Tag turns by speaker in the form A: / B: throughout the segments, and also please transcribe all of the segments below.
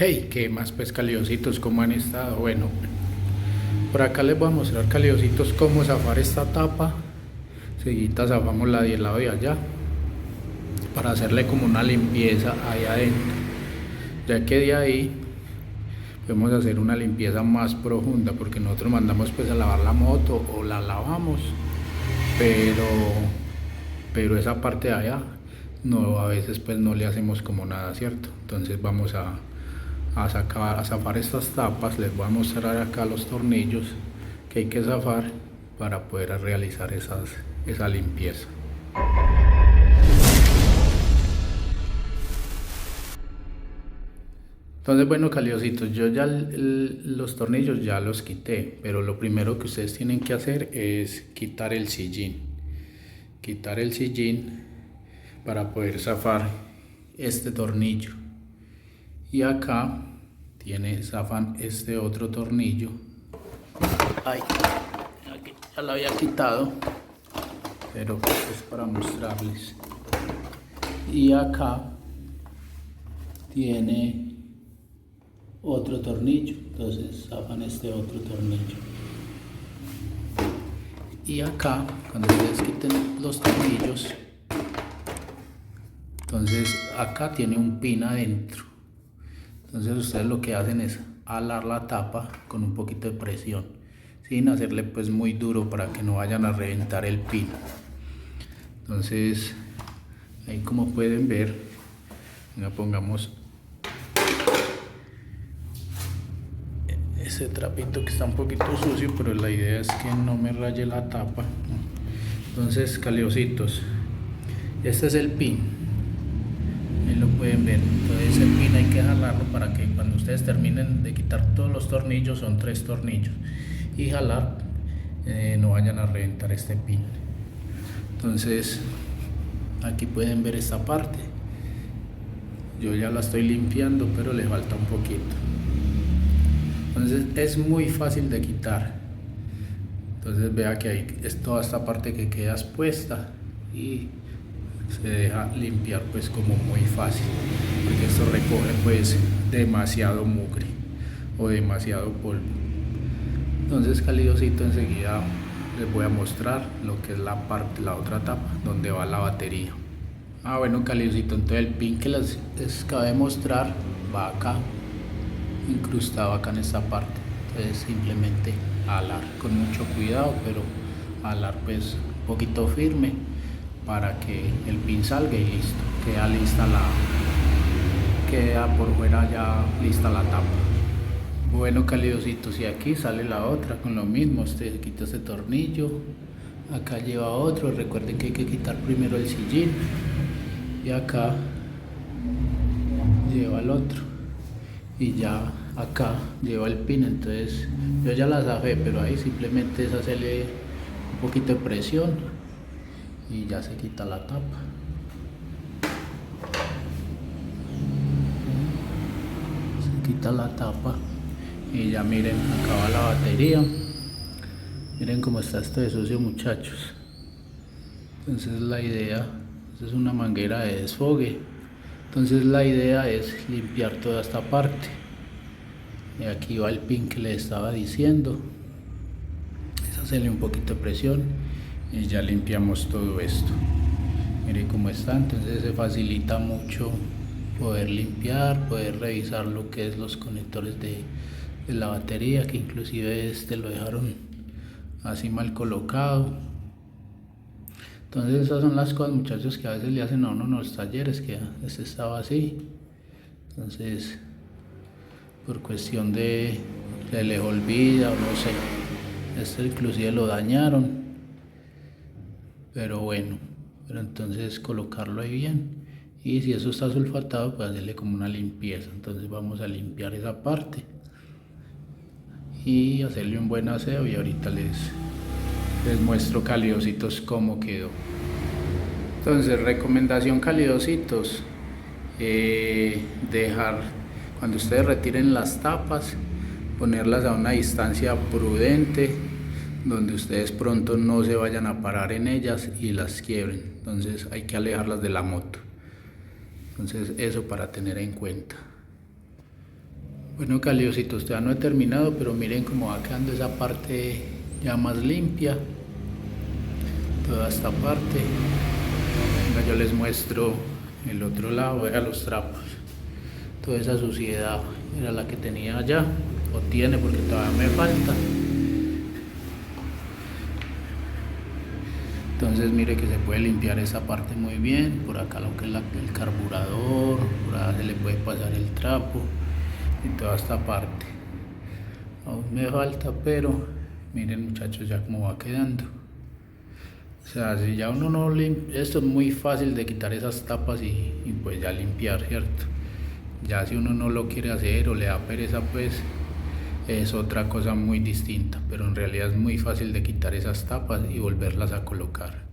A: Hey, ¿qué más pues caliositos? ¿Cómo han estado? Bueno, por acá les voy a mostrar caliositos cómo zafar esta tapa. Seguida zafamos la del lado de allá para hacerle como una limpieza ahí adentro. Ya que de ahí podemos hacer una limpieza más profunda porque nosotros mandamos pues a lavar la moto o la lavamos, pero esa parte de allá no, a veces pues no le hacemos como nada, ¿cierto? Entonces vamos a zafar estas tapas. Les voy a mostrar acá los tornillos que hay que zafar para poder realizar esa limpieza. Entonces, bueno, caliositos, yo ya los tornillos ya los quité, pero lo primero que ustedes tienen que hacer es quitar el sillín. Quitar el sillín para poder zafar este tornillo. Y acá zafan este otro tornillo. Ay, aquí ya lo había quitado, pero pues es para mostrarles. Y acá tiene otro tornillo, entonces zafan este otro tornillo. Y acá, cuando ustedes quiten los tornillos, entonces acá tiene un pin adentro. Entonces ustedes lo que hacen es alar la tapa con un poquito de presión, sin hacerle pues muy duro para que no vayan a reventar el pin. Entonces ahí, como pueden ver, ya pongamos ese trapito que está un poquito sucio, pero la idea es que no me raye la tapa. Entonces, caliositos, este es el pin, ahí lo pueden ver. Entonces el pin hay que jalarlo para que cuando ustedes terminen de quitar todos los tornillos, son 3 tornillos, y jalar, no vayan a reventar este pin. Entonces aquí pueden ver esta parte, yo ya la estoy limpiando, pero le falta un poquito. Entonces es muy fácil de quitar. Entonces vea que ahí es toda esta parte que queda expuesta y se deja limpiar pues como muy fácil, porque esto recoge pues demasiado mugre o demasiado polvo. Entonces, caliosito, enseguida les voy a mostrar lo que es la otra tapa donde va la batería. Bueno, caliosito, entonces el pin que les acabo de mostrar va acá, incrustado acá en esta parte. Entonces simplemente alar con mucho cuidado, pero alar pues un poquito firme para que el pin salga y listo, queda por fuera ya lista la tapa. Bueno, calidositos, y aquí sale la otra con lo mismo. Usted quita ese tornillo, acá lleva otro. Recuerden que hay que quitar primero el sillín y acá lleva el otro, y ya acá lleva el pin. Entonces yo ya la zafé, pero ahí simplemente es hacerle un poquito de presión y ya se quita la tapa. Se quita la tapa y ya miren, acá va la batería. Miren cómo está esto de sucio, muchachos. Entonces la idea, esta es una manguera de desfogue. Entonces la idea es limpiar toda esta parte. Y aquí va el pin que les estaba diciendo. Es hacerle un poquito de presión y ya limpiamos todo esto. Miren cómo está. Entonces se facilita mucho poder limpiar, poder revisar lo que es los conectores de la batería, que inclusive este lo dejaron así mal colocado. Entonces esas son las cosas, muchachos, que a veces le hacen a uno en los talleres, que este estaba así. Entonces, por cuestión de se les olvida o no sé, este inclusive lo dañaron, pero bueno, pero entonces colocarlo ahí bien, y si eso está sulfatado, pues hacerle como una limpieza. Entonces vamos a limpiar esa parte y hacerle un buen aseo, y ahorita les muestro, calidositos, cómo quedó. Entonces, recomendación, calidositos, dejar, cuando ustedes retiren las tapas, ponerlas a una distancia prudente, donde ustedes pronto no se vayan a parar en ellas y las quiebren. Entonces hay que alejarlas de la moto. Entonces eso para tener en cuenta. Bueno, caliositos, todavía no he terminado, pero miren cómo va quedando esa parte ya más limpia. Toda esta parte. Venga, yo les muestro el otro lado, vean los trapos. Toda esa suciedad era la que tenía allá, o tiene porque todavía me falta. Entonces mire que se puede limpiar esa parte muy bien. Por acá lo que es el carburador, por acá se le puede pasar el trapo y toda esta parte. Aún me falta, pero miren muchachos ya cómo va quedando. O sea, si ya uno no limpia, esto es muy fácil de quitar esas tapas y pues ya limpiar, ¿cierto? Ya si uno no lo quiere hacer o le da pereza, pues es otra cosa muy distinta, pero en realidad es muy fácil de quitar esas tapas y volverlas a colocar.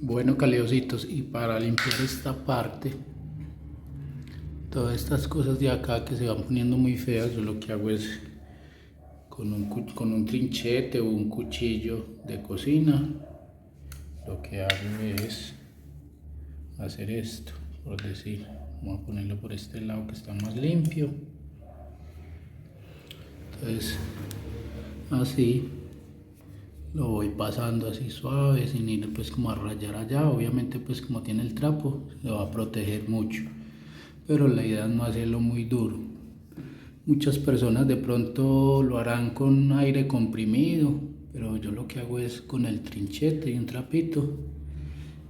A: Bueno, caliositos, y para limpiar esta parte, todas estas cosas de acá que se van poniendo muy feas, yo lo que hago es con un trinchete o un cuchillo de cocina, lo que hago es hacer esto, por decir, vamos a ponerlo por este lado que está más limpio. Entonces así lo voy pasando así suave, sin ir pues como a rayar allá. Obviamente pues como tiene el trapo se va a proteger mucho, pero la idea es no hacerlo muy duro. Muchas personas de pronto lo harán con aire comprimido, pero yo lo que hago es con el trinchete y un trapito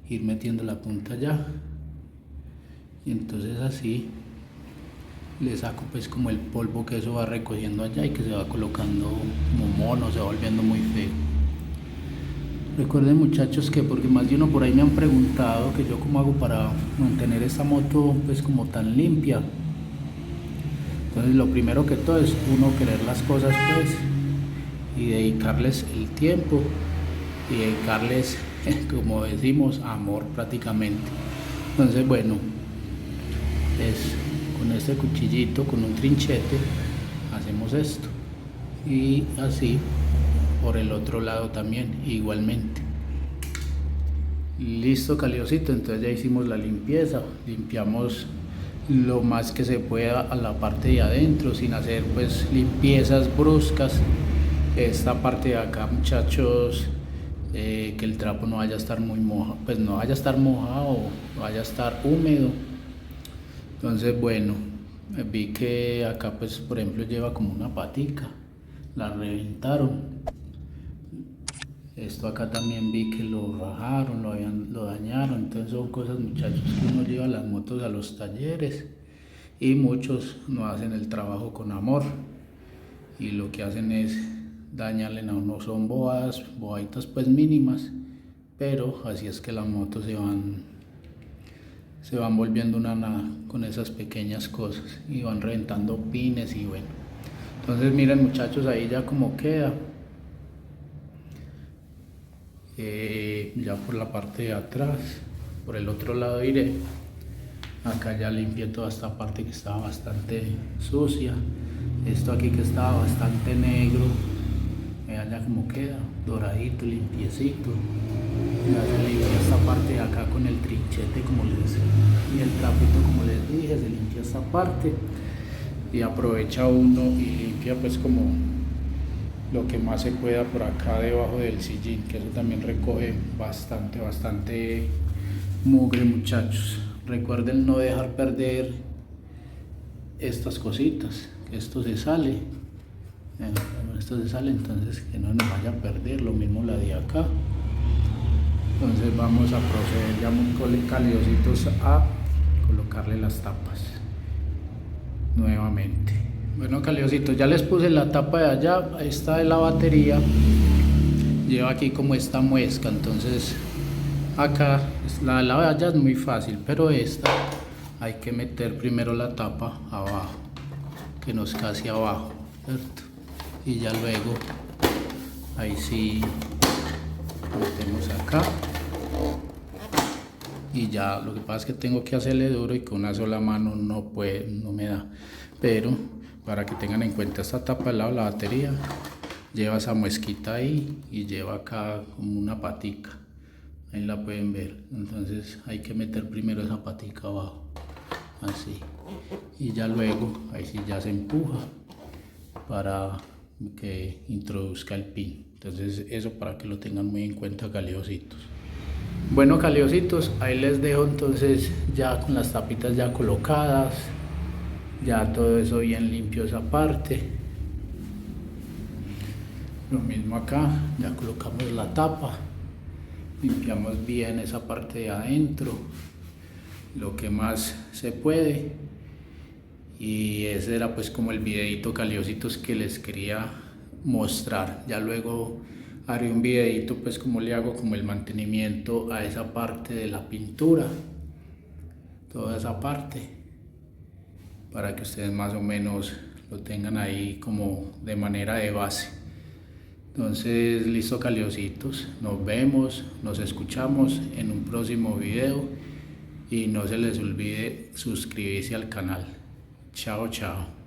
A: ir metiendo la punta allá, y entonces así le saco pues como el polvo que eso va recogiendo allá y que se va colocando como mono, se va volviendo muy feo. Recuerden muchachos que, porque más de uno por ahí me han preguntado que yo cómo hago para mantener esta moto pues como tan limpia. Entonces lo primero que todo es uno querer las cosas pues y dedicarles el tiempo y dedicarles como decimos amor prácticamente. Entonces bueno, es con este cuchillito, con un trinchete, hacemos esto y así por el otro lado también igualmente. Listo caliosito, entonces ya hicimos la limpieza, limpiamos lo más que se pueda a la parte de adentro sin hacer pues limpiezas bruscas. Esta parte de acá muchachos, que el trapo no vaya a estar muy mojado, pues no vaya a estar mojado, no vaya a estar húmedo. Entonces bueno, vi que acá pues por ejemplo lleva como una patica, la reventaron. Esto acá también vi que lo rajaron, lo dañaron. Entonces son cosas muchachos que uno lleva las motos a los talleres y muchos no hacen el trabajo con amor y lo que hacen es dañarle a uno. Son bobaditas pues mínimas, pero así es que las motos se van volviendo una nada con esas pequeñas cosas y van reventando pines y bueno. Entonces miren muchachos ahí ya como queda. Ya por la parte de atrás, por el otro lado iré. Acá ya limpié toda esta parte que estaba bastante sucia. Esto aquí que estaba bastante negro, vean ya como queda, doradito, limpiecito. Ya se limpia esta parte de acá con el trinchete y el trapito como les dije, se limpia esta parte y aprovecha uno y limpia pues como lo que más se pueda por acá debajo del sillín, que eso también recoge bastante mugre muchachos. Recuerden no dejar perder estas cositas, que esto se sale, entonces que no nos vaya a perder, lo mismo la de acá. Entonces vamos a proceder ya muy caliositos a colocarle las tapas nuevamente. Bueno caliositos, ya les puse la tapa de allá, esta de la batería lleva aquí como esta muesca, entonces acá la de allá es muy fácil, pero esta hay que meter primero la tapa abajo, que nos casi abajo, ¿cierto? Y ya luego ahí sí metemos acá y ya. Lo que pasa es que tengo que hacerle duro y con una sola mano no me da, pero para que tengan en cuenta, esta tapa al lado de la batería lleva esa muesquita ahí y lleva acá como una patica, ahí la pueden ver. Entonces hay que meter primero esa patica abajo, así. y ya luego ahí sí ya se empuja para que introduzca el pin. Entonces eso para que lo tengan muy en cuenta, caliositos. Bueno, caliositos, ahí les dejo entonces ya con las tapitas ya colocadas, ya todo eso bien limpio esa parte. Lo mismo acá, ya colocamos la tapa, limpiamos bien esa parte de adentro, lo que más se puede. Y ese era pues como el videito, caliositos, que les quería mostrar. Ya luego haré un videito pues como le hago como el mantenimiento a esa parte de la pintura, toda esa parte, para que ustedes más o menos lo tengan ahí como de manera de base. Entonces listo, caliositos, nos vemos, nos escuchamos en un próximo video y no se les olvide suscribirse al canal. Chao, chao.